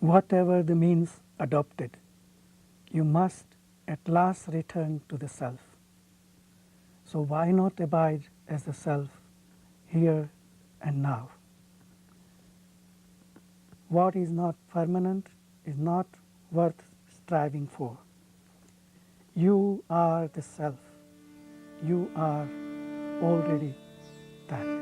whatever the means adopted, you must at last return to the self. So why not abide as the self here and now? What is not permanent is not worth striving for. You are the self. You are already that.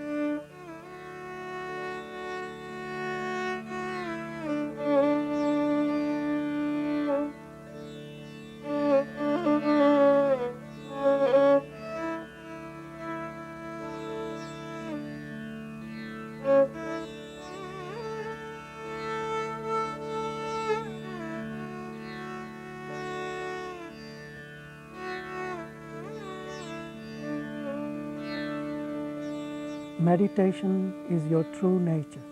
Meditation is your true nature.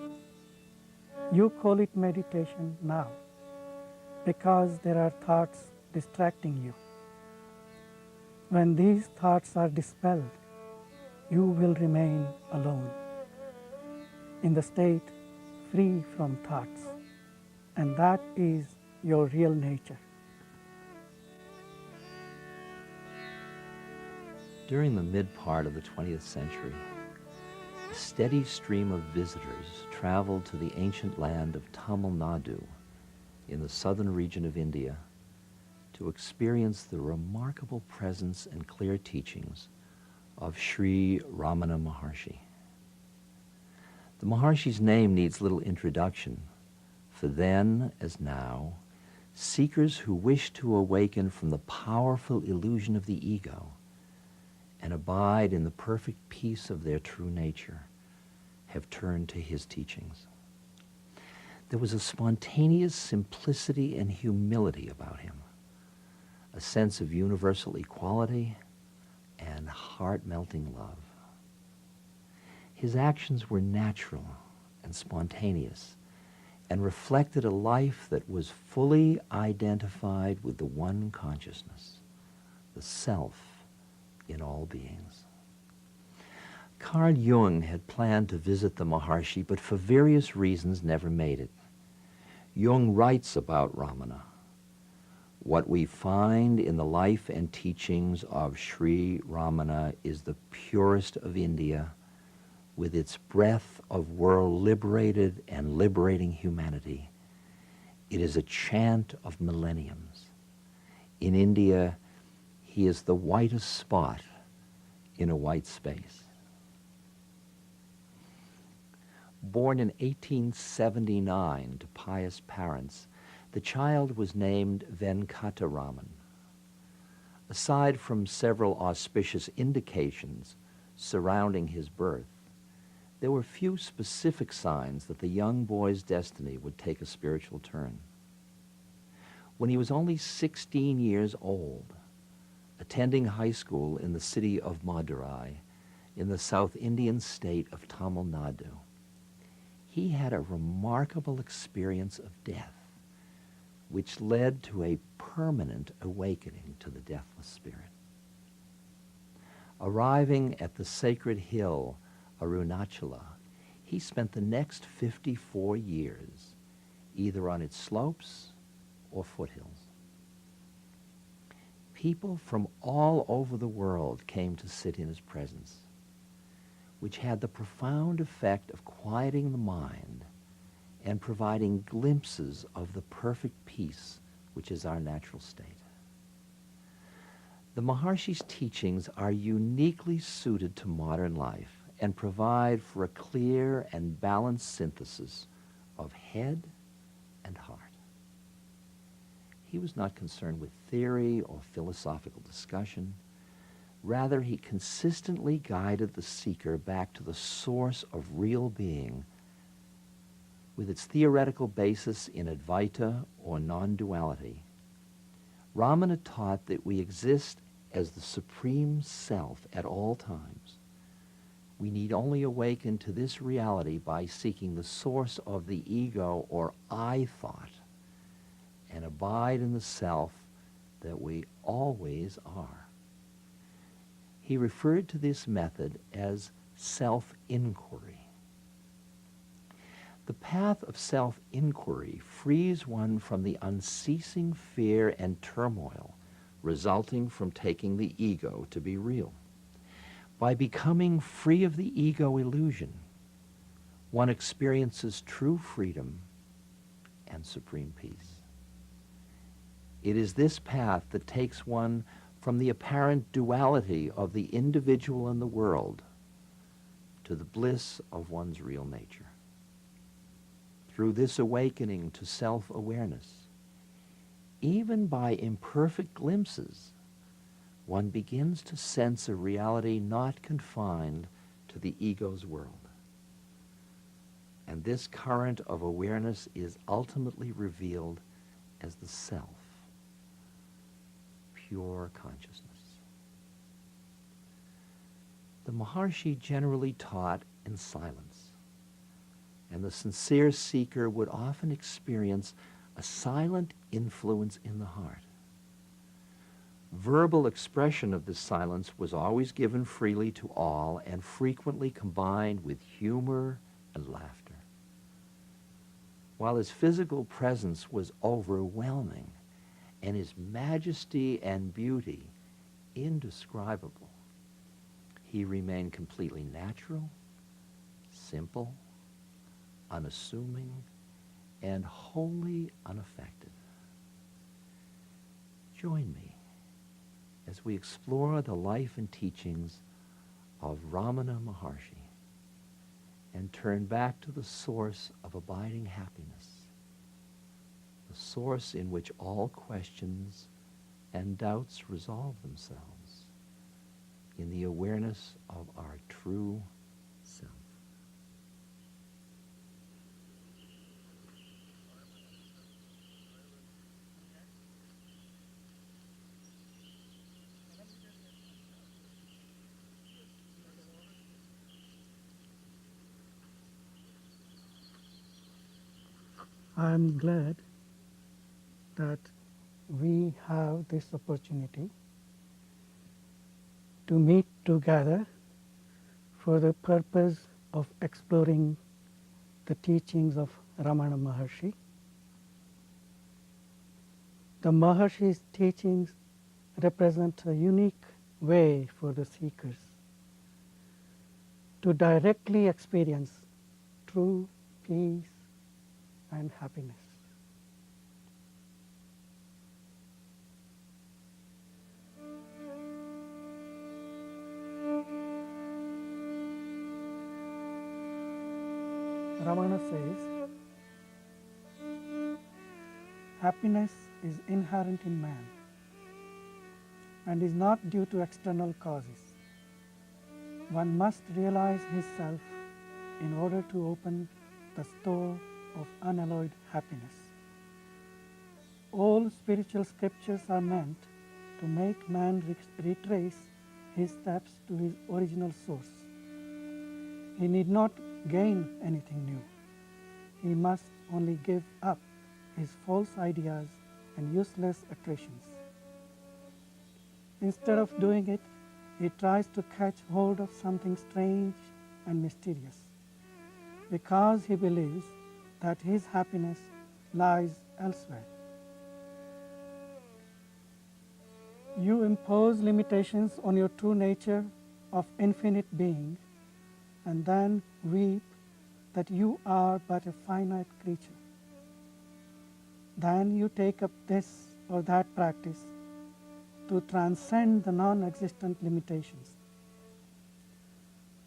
You call it meditation now because there are thoughts distracting you. When these thoughts are dispelled, you will remain alone, in the state free from thoughts, and that is your real nature. During the mid-part of the 20th century, a steady stream of visitors traveled to the ancient land of Tamil Nadu in the southern region of India to experience the remarkable presence and clear teachings of Sri Ramana Maharshi. The Maharshi's name needs little introduction, for then, as now, seekers who wish to awaken from the powerful illusion of the ego and abide in the perfect peace of their true nature have turned to his teachings. There was a spontaneous simplicity and humility about him, a sense of universal equality and heart-melting love. His actions were natural and spontaneous and reflected a life that was fully identified with the one consciousness, the self in all beings. Carl Jung had planned to visit the Maharshi, but for various reasons never made it. Jung writes about Ramana. What we find in the life and teachings of Sri Ramana is the purest of India, with its breath of world-liberated and liberating humanity. It is a chant of millenniums. In India, he is the whitest spot in a white space. Born in 1879 to pious parents, the child was named Venkataraman. Aside from several auspicious indications surrounding his birth, there were few specific signs that the young boy's destiny would take a spiritual turn. When he was only 16 years old, attending high school in the city of Madurai, in the South Indian state of Tamil Nadu, he had a remarkable experience of death, which led to a permanent awakening to the deathless spirit. Arriving at the sacred hill Arunachala, he spent the next 54 years either on its slopes or foothills. People from all over the world came to sit in his presence, which had the profound effect of quieting the mind and providing glimpses of the perfect peace which is our natural state. The Maharshi's teachings are uniquely suited to modern life and provide for a clear and balanced synthesis of head and heart. He was not concerned with theory or philosophical discussion. Rather, he consistently guided the seeker back to the source of real being, with its theoretical basis in Advaita or non-duality. Ramana taught that we exist as the supreme self at all times. We need only awaken to this reality by seeking the source of the ego or I thought and abide in the self that we always are. He referred to this method as self-inquiry. The path of self-inquiry frees one from the unceasing fear and turmoil resulting from taking the ego to be real. By becoming free of the ego illusion, one experiences true freedom and supreme peace. It is this path that takes one from the apparent duality of the individual and the world to the bliss of one's real nature. Through this awakening to self-awareness, even by imperfect glimpses, one begins to sense a reality not confined to the ego's world. And this current of awareness is ultimately revealed as the self, pure consciousness. The Maharshi generally taught in silence, and the sincere seeker would often experience a silent influence in the heart. Verbal expression of this silence was always given freely to all and frequently combined with humor and laughter. While his physical presence was overwhelming and his majesty and beauty indescribable, he remained completely natural, simple, unassuming, and wholly unaffected. Join me as we explore the life and teachings of Ramana Maharshi and turn back to the source of abiding happiness, the source in which all questions and doubts resolve themselves in the awareness of our true self. I am glad that we have this opportunity to meet together for the purpose of exploring the teachings of Ramana Maharshi. The Maharshi's teachings represent a unique way for the seekers to directly experience true peace and happiness. Ramana says, happiness is inherent in man and is not due to external causes. One must realize his self in order to open the store of unalloyed happiness. All spiritual scriptures are meant to make man retrace his steps to his original source. He need not gain anything new. He must only give up his false ideas and useless attritions. Instead of doing it, he tries to catch hold of something strange and mysterious, because he believes that his happiness lies elsewhere. You impose limitations on your true nature of infinite being and then weep that you are but a finite creature. Then you take up this or that practice to transcend the non-existent limitations.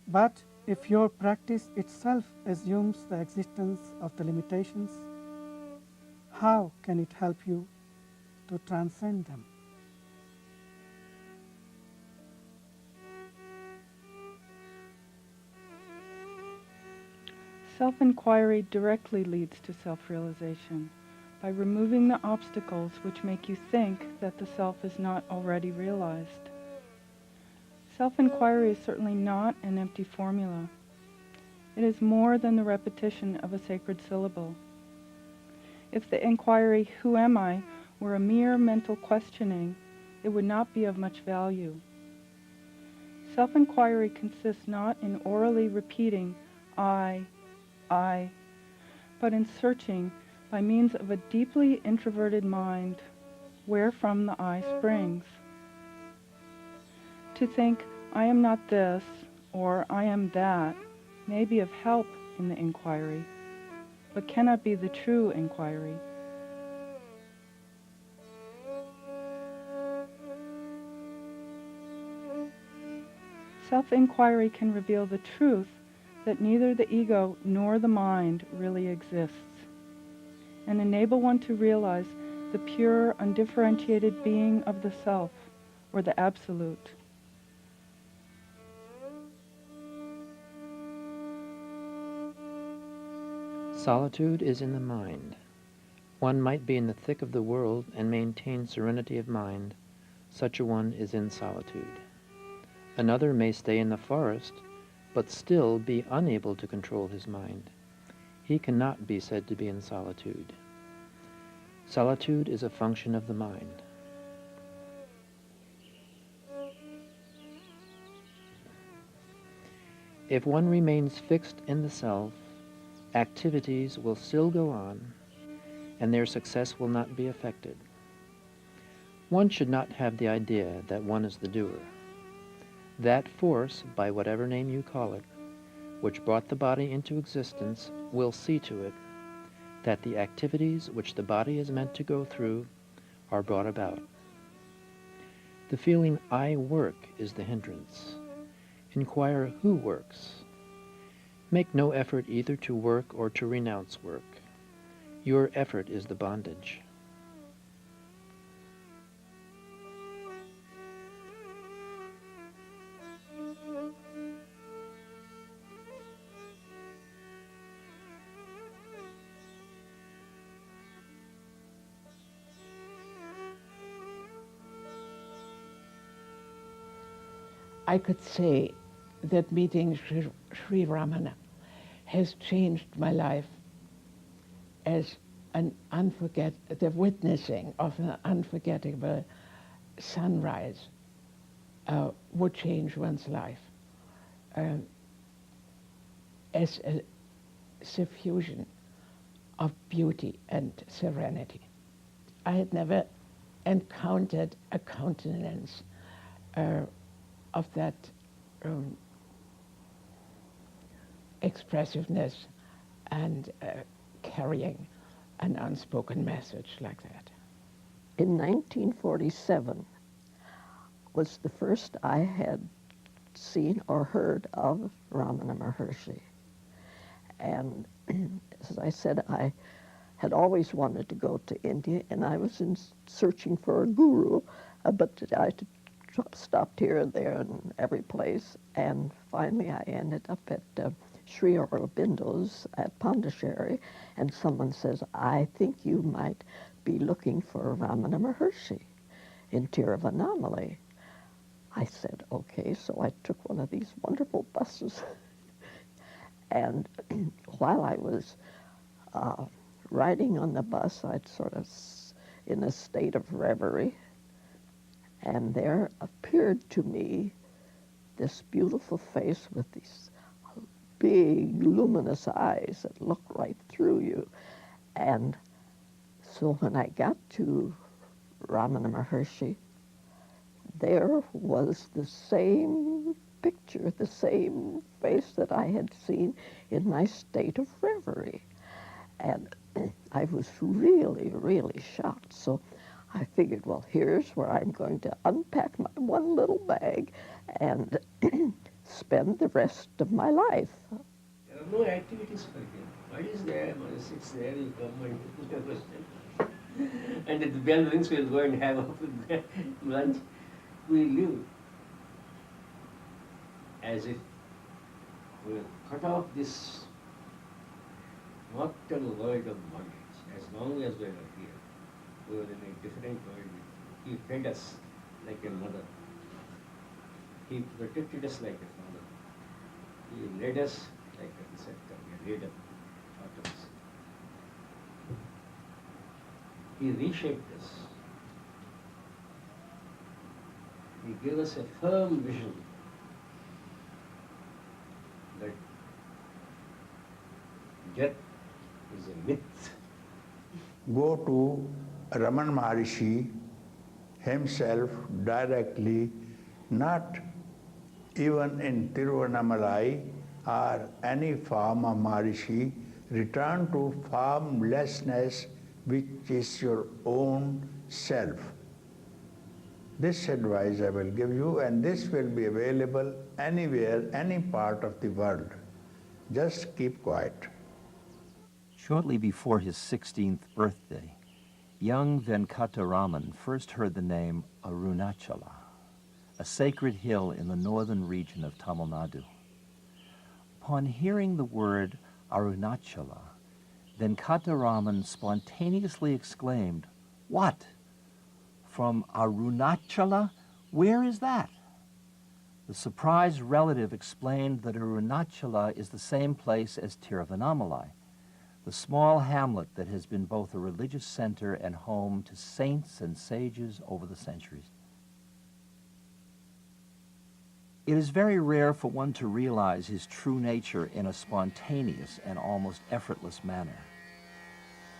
But if your practice itself assumes the existence of the limitations, how can it help you to transcend them? Self-inquiry directly leads to self-realization by removing the obstacles which make you think that the self is not already realized. Self-inquiry is certainly not an empty formula. It is more than the repetition of a sacred syllable. If the inquiry, "Who am I?" were a mere mental questioning, it would not be of much value. Self-inquiry consists not in orally repeating, I, but in searching by means of a deeply introverted mind, wherefrom the I springs. To think, I am not this, or I am that, may be of help in the inquiry, but cannot be the true inquiry. Self-inquiry can reveal the truth that neither the ego nor the mind really exists, and enable one to realize the pure, undifferentiated being of the self, or the absolute. Solitude is in the mind. One might be in the thick of the world and maintain serenity of mind. Such a one is in solitude. Another may stay in the forest, but still be unable to control his mind. He cannot be said to be in solitude. Solitude is a function of the mind. If one remains fixed in the self, activities will still go on, and their success will not be affected. One should not have the idea that one is the doer. That force, by whatever name you call it, which brought the body into existence, will see to it that the activities which the body is meant to go through are brought about. The feeling I work is the hindrance. Inquire who works. Make no effort either to work or to renounce work. Your effort is the bondage. I could say that meeting Sri Ramana has changed my life as the witnessing of an unforgettable sunrise would change one's life as a suffusion of beauty and serenity. I had never encountered a countenance of that expressiveness and carrying an unspoken message like that. In 1947 was the first I had seen or heard of Ramana Maharshi. And as I said, I had always wanted to go to India, and I was searching for a guru, but I stopped here and there and every place, and finally I ended up at Sri Aurobindo's at Pondicherry, and someone says, I think you might be looking for Ramana Maharshi in Tiruvannamalai. I said, okay, so I took one of these wonderful buses, and while I was riding on the bus, I'd sort of in a state of reverie, and there appeared to me this beautiful face with these big, luminous eyes that look right through you. And so when I got to Ramana Maharshi, there was the same picture, the same face that I had seen in my state of reverie. And I was really, really shocked. So I figured, well, here's where I'm going to unpack my one little bag and spend the rest of my life. There are no activities for him. What is there? He sits there, you come and put a question. And if the bell rings, we'll go and have lunch. We live as if we'll cut off this mortal world of bondage. As long as we are here, we were in a different world. He fed us like a mother. He protected us like a father. He led us like a preceptor, a leader, taught us. He reshaped us. He gave us a firm vision that death is a myth. Go to Ramana Maharshi himself directly, not even in Tiruvannamalai or any form of Maharishi. Return to formlessness, which is your own self. This advice I will give you, and this will be available anywhere, any part of the world. Just keep quiet. Shortly before his 16th birthday, young Venkataraman first heard the name Arunachala, a sacred hill in the northern region of Tamil Nadu. Upon hearing the word Arunachala, Venkataraman spontaneously exclaimed, "What? From Arunachala? Where is that?" The surprised relative explained that Arunachala is the same place as Tiruvannamalai, the small hamlet that has been both a religious center and home to saints and sages over the centuries. It is very rare for one to realize his true nature in a spontaneous and almost effortless manner.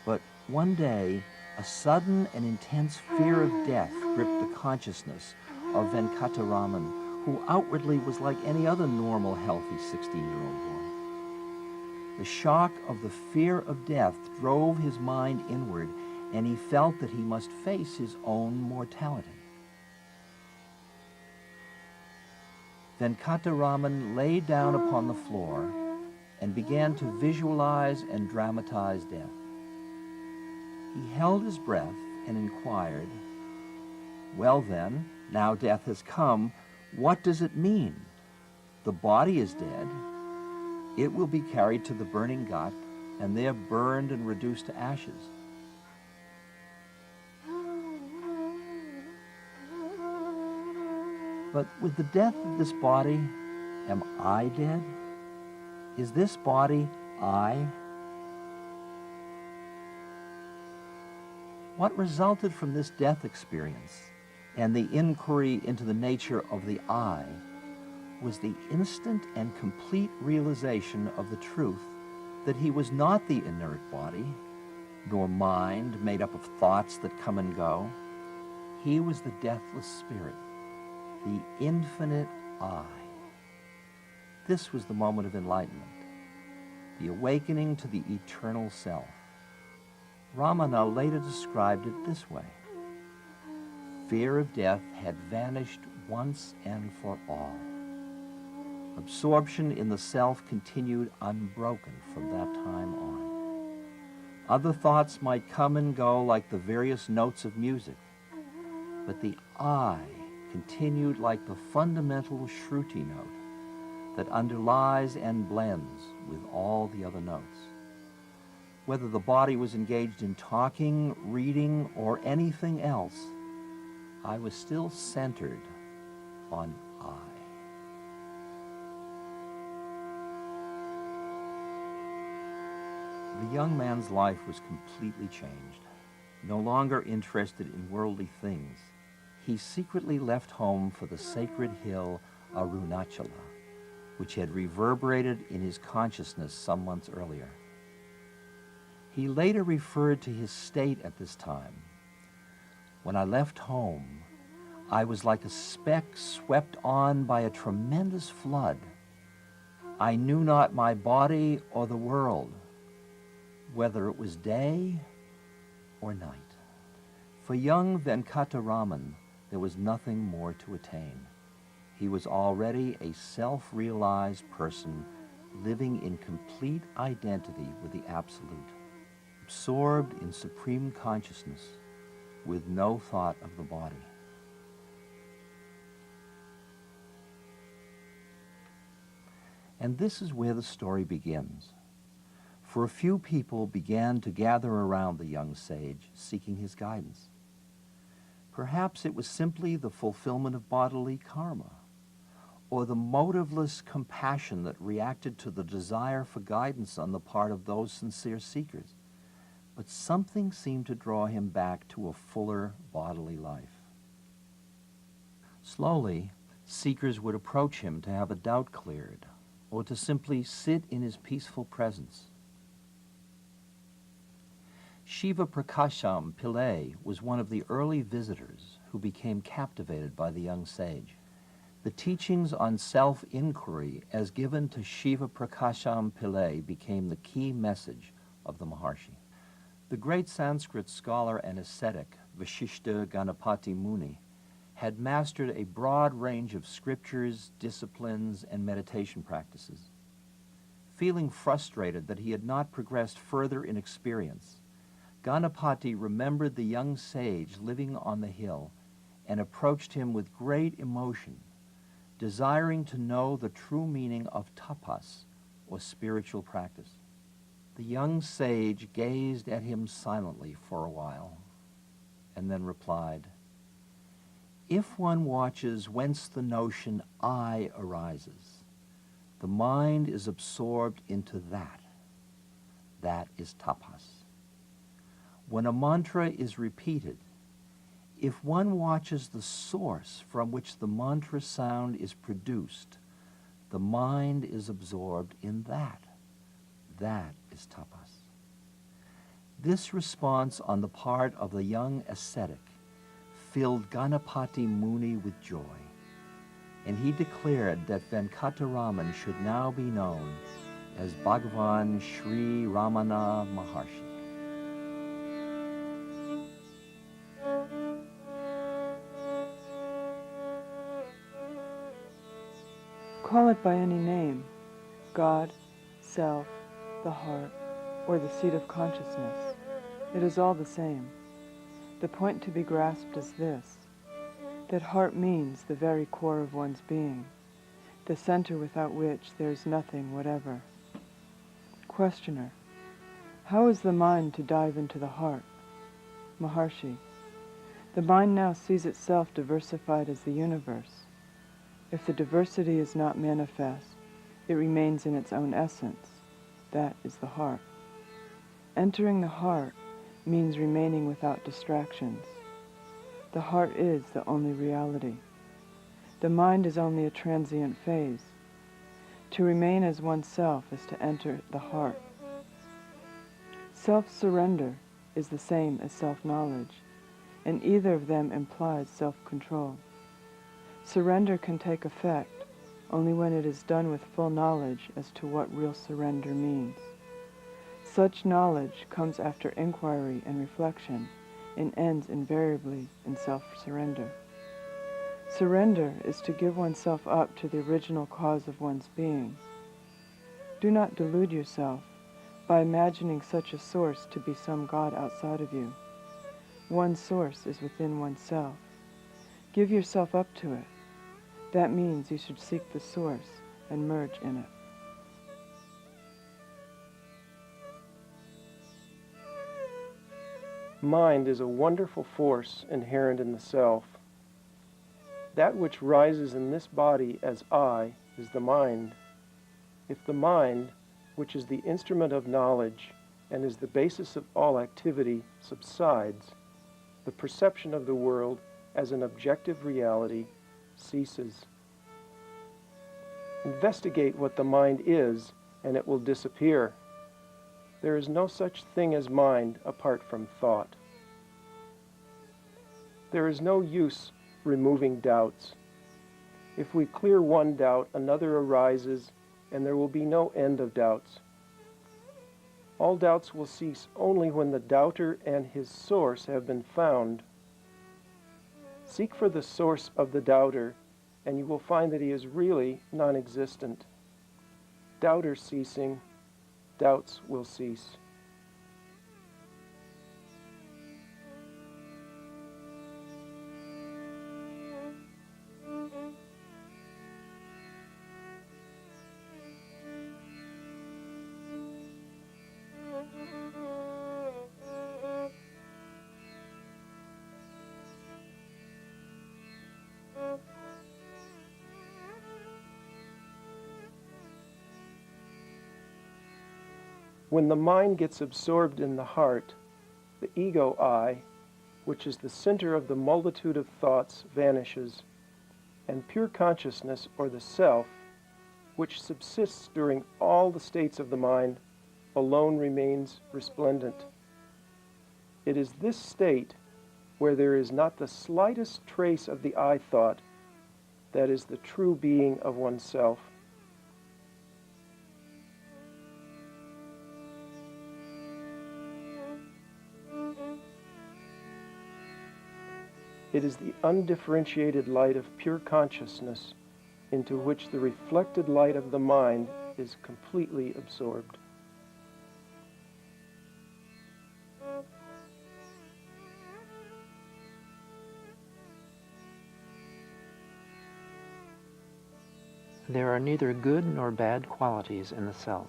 But one day, a sudden and intense fear of death gripped the consciousness of Venkataraman, who outwardly was like any other normal, healthy 16-year-old boy. The shock of the fear of death drove his mind inward, and he felt that he must face his own mortality. Venkataraman lay down upon the floor and began to visualize and dramatize death. He held his breath and inquired, "Well then, now death has come, what does it mean? The body is dead. It will be carried to the burning ghat and there burned and reduced to ashes. But with the death of this body, am I dead? Is this body I?" What resulted from this death experience and the inquiry into the nature of the I was the instant and complete realization of the truth that he was not the inert body, nor mind made up of thoughts that come and go. He was the deathless spirit, the infinite I. This was the moment of enlightenment, the awakening to the eternal self. Ramana later described it this way: fear of death had vanished once and for all. Absorption in the self continued unbroken from that time on. Other thoughts might come and go like the various notes of music, but the I continued like the fundamental Shruti note that underlies and blends with all the other notes. Whether the body was engaged in talking, reading, or anything else, I was still centered on I. The young man's life was completely changed. No longer interested in worldly things, he secretly left home for the sacred hill Arunachala, which had reverberated in his consciousness some months earlier. He later referred to his state at this time. When I left home, I was like a speck swept on by a tremendous flood. I knew not my body or the world, whether it was day or night. For young Venkataraman, there was nothing more to attain. He was already a self-realized person living in complete identity with the Absolute, absorbed in supreme consciousness with no thought of the body. And this is where the story begins. For a few people began to gather around the young sage, seeking his guidance. Perhaps it was simply the fulfillment of bodily karma, or the motiveless compassion that reacted to the desire for guidance on the part of those sincere seekers. But something seemed to draw him back to a fuller bodily life. Slowly, seekers would approach him to have a doubt cleared, or to simply sit in his peaceful presence. Shiva Prakasham Pillai was one of the early visitors who became captivated by the young sage. The teachings on self-inquiry as given to Shiva Prakasham Pillai became the key message of the Maharshi. The great Sanskrit scholar and ascetic Vasishta Ganapati Muni had mastered a broad range of scriptures, disciplines, and meditation practices. Feeling frustrated that he had not progressed further in experience, Ganapati remembered the young sage living on the hill and approached him with great emotion, desiring to know the true meaning of tapas, or spiritual practice. The young sage gazed at him silently for a while, and then replied, "If one watches whence the notion I arises, the mind is absorbed into that. That is tapas. When a mantra is repeated, if one watches the source from which the mantra sound is produced, the mind is absorbed in that. That is tapas." This response on the part of the young ascetic filled Ganapati Muni with joy, and he declared that Venkataraman should now be known as Bhagavan Sri Ramana Maharshi. Call it by any name, God, self, the heart, or the seat of consciousness. It is all the same. The point to be grasped is this, that heart means the very core of one's being, the center without which there is nothing whatever. Questioner: how is the mind to dive into the heart? Maharshi: the mind now sees itself diversified as the universe. If the diversity is not manifest, it remains in its own essence. That is the heart. Entering the heart means remaining without distractions. The heart is the only reality. The mind is only a transient phase. To remain as oneself is to enter the heart. Self-surrender is the same as self-knowledge, and either of them implies self-control. Surrender can take effect only when it is done with full knowledge as to what real surrender means. Such knowledge comes after inquiry and reflection and ends invariably in self-surrender. Surrender is to give oneself up to the original cause of one's being. Do not delude yourself by imagining such a source to be some God outside of you. One source is within oneself. Give yourself up to it. That means you should seek the source and merge in it. Mind is a wonderful force inherent in the self. That which rises in this body as I is the mind. If the mind, which is the instrument of knowledge and is the basis of all activity, subsides, the perception of the world as an objective reality ceases. Investigate what the mind is, and it will disappear. There is no such thing as mind apart from thought. There is no use removing doubts. If we clear one doubt, another arises, and there will be no end of doubts. All doubts will cease only when the doubter and his source have been found. Seek for the source of the doubter, and you will find that he is really non-existent. Doubter ceasing, doubts will cease. When the mind gets absorbed in the heart, the ego I, which is the center of the multitude of thoughts, vanishes, and pure consciousness, or the self, which subsists during all the states of the mind, alone remains resplendent. It is this state where there is not the slightest trace of the I thought that is the true being of oneself. It is the undifferentiated light of pure consciousness into which the reflected light of the mind is completely absorbed. There are neither good nor bad qualities in the self.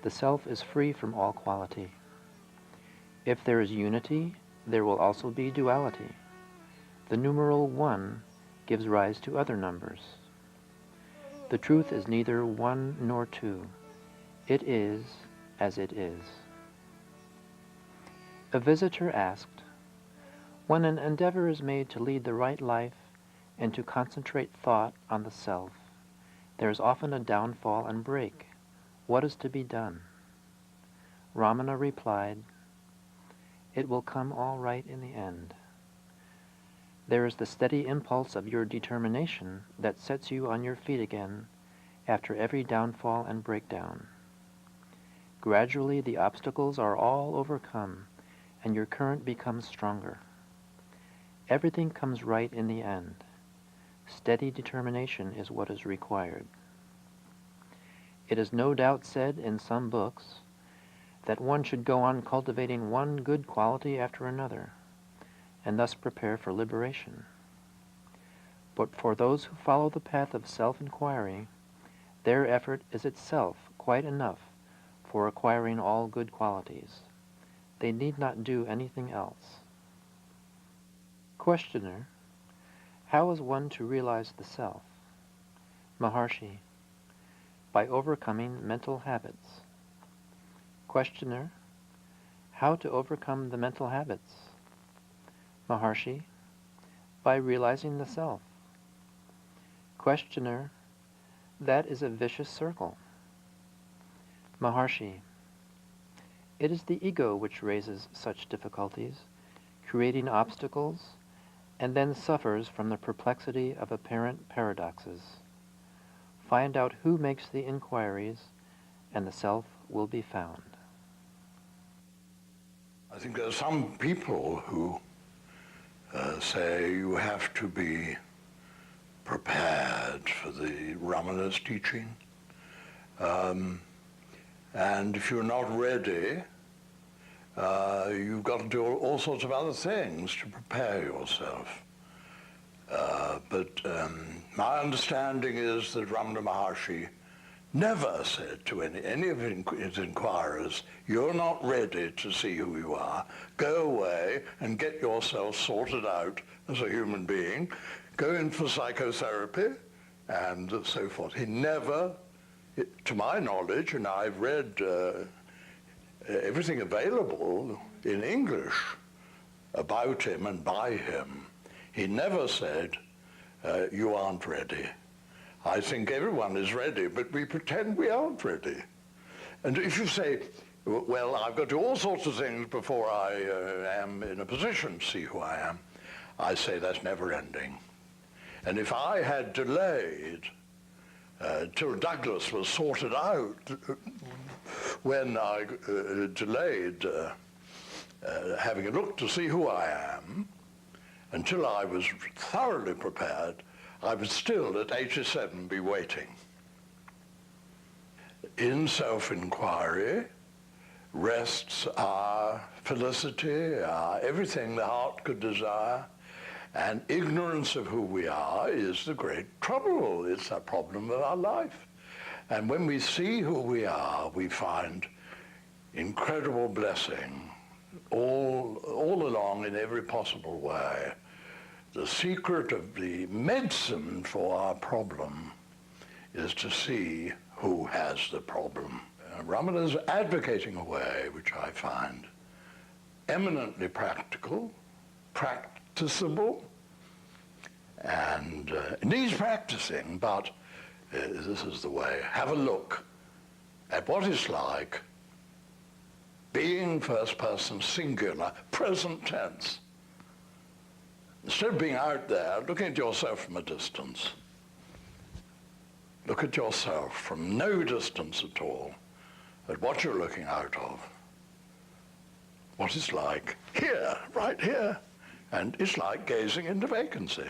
The self is free from all quality. If there is unity, there will also be duality. The numeral 1 gives rise to other numbers. The truth is neither 1 nor 2. It is as it is. A visitor asked, when an endeavor is made to lead the right life and to concentrate thought on the self, there is often a downfall and break. What is to be done? Ramana replied, it will come all right in the end. There is the steady impulse of your determination that sets you on your feet again after every downfall and breakdown. Gradually the obstacles are all overcome and your current becomes stronger. Everything comes right in the end. Steady determination is what is required. It is no doubt said in some books that one should go on cultivating one good quality after another, and thus prepare for liberation. But for those who follow the path of self-inquiry, their effort is itself quite enough for acquiring all good qualities. They need not do anything else. Questioner, how is one to realize the self? Maharshi, by overcoming mental habits. Questioner, how to overcome the mental habits? Maharshi, by realizing the self. Questioner, that is a vicious circle. Maharshi, it is the ego which raises such difficulties, creating obstacles, and then suffers from the perplexity of apparent paradoxes. Find out who makes the inquiries, and the self will be found. I think there are some people who say you have to be prepared for the Ramana's teaching. And if you're not ready, you've got to do all sorts of other things to prepare yourself. But my understanding is that Ramana Maharshi never said to any of his inquirers, you're not ready to see who you are. Go away and get yourself sorted out as a human being. Go in for psychotherapy and so forth. He never, to my knowledge, and I've read everything available in English about him and by him, he never said, you aren't ready. I think everyone is ready, but we pretend we aren't ready. And if you say, well, I've got to do all sorts of things before I am in a position to see who I am, I say that's never ending. And if I had delayed till Douglas was sorted out, when I delayed having a look to see who I am, until I was thoroughly prepared, I would still at 87 be waiting. In self-inquiry rests our felicity, our everything the heart could desire, and ignorance of who we are is the great trouble. It's a problem of our life. And when we see who we are, we find incredible blessing all along in every possible way. The secret of the medicine for our problem is to see who has the problem. Ramana is advocating a way which I find eminently practical, practicable, and needs practicing, but this is the way. Have a look at what it's like being first person singular, present tense. Instead of being out there, looking at yourself from a distance. Look at yourself from no distance at all, at what you're looking out of. What it's like here, right here. And it's like gazing into vacancy.